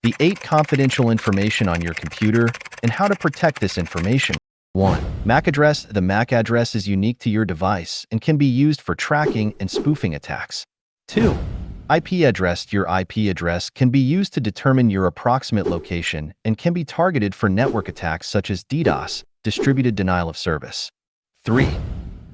The 8 confidential information on your computer and how to protect this information. 1. MAC address. The MAC address is unique to your device and can be used for tracking and spoofing attacks. 2. IP address. Your IP address can be used to determine your approximate location and can be targeted for network attacks such as DDoS, distributed denial of service. 3.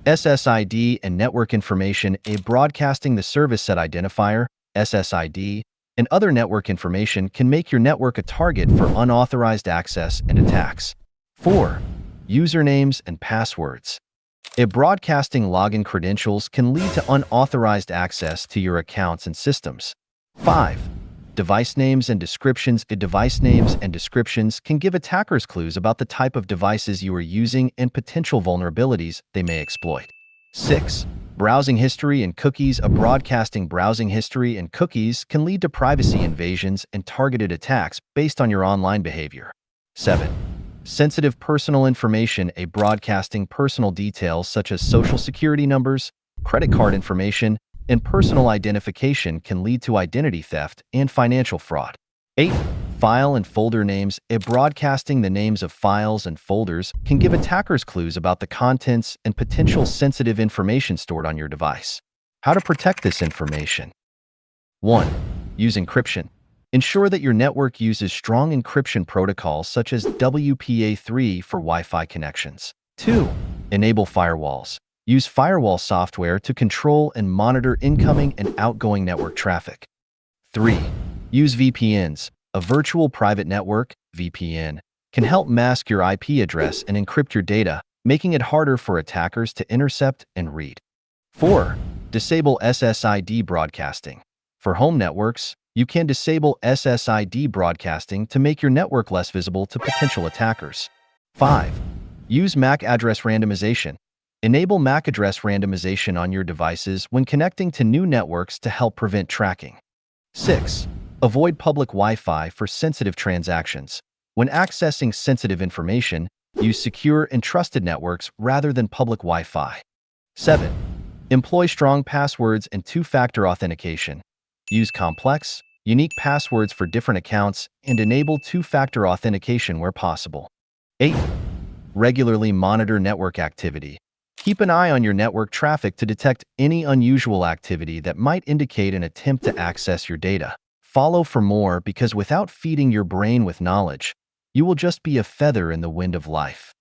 SSID and network information. A broadcasting the service set identifier, SSID, and other network information can make your network a target for unauthorized access and attacks. 4. Usernames and passwords. A broadcasting login credentials can lead to unauthorized access to your accounts and systems. 5. Device names and descriptions. Device names and descriptions can give attackers clues about the type of devices you are using and potential vulnerabilities they may exploit. 6. Browsing history and cookies. A broadcasting browsing history and cookies can lead to privacy invasions and targeted attacks based on your online behavior. 7. Sensitive personal information. A broadcasting personal details such as social security numbers, credit card information, and personal identification can lead to identity theft and financial fraud. 8. File and folder names. A broadcasting the names of files and folders can give attackers clues about the contents and potential sensitive information stored on your device. How to protect this information? 1. Use encryption. Ensure that your network uses strong encryption protocols such as 𝗬PA3 for Wi-Fi connections. 2. Enable firewalls. Use firewall software to control and monitor incoming and outgoing network traffic. 3. Use VPNs. A virtual private network, VPN, can help mask your IP address and encrypt your data, making it harder for attackers to intercept and read. 4. Disable SSID broadcasting. For home networks, you can disable SSID broadcasting to make your network less visible to potential attackers. 5. Use MAC address randomization. Enable MAC address randomization on your devices when connecting to new networks to help prevent tracking. 6. Avoid public Wi-Fi for sensitive transactions. When accessing sensitive information, use secure and trusted networks rather than public Wi-Fi. 7. Employ strong passwords and two-factor authentication. Use complex, unique passwords for different accounts and enable two-factor authentication where possible. 8. Regularly monitor network activity. Keep an eye on your network traffic to detect any unusual activity that might indicate an attempt to access your data. Follow for more because without feeding your brain with knowledge, you will just be a feather in the wind of life.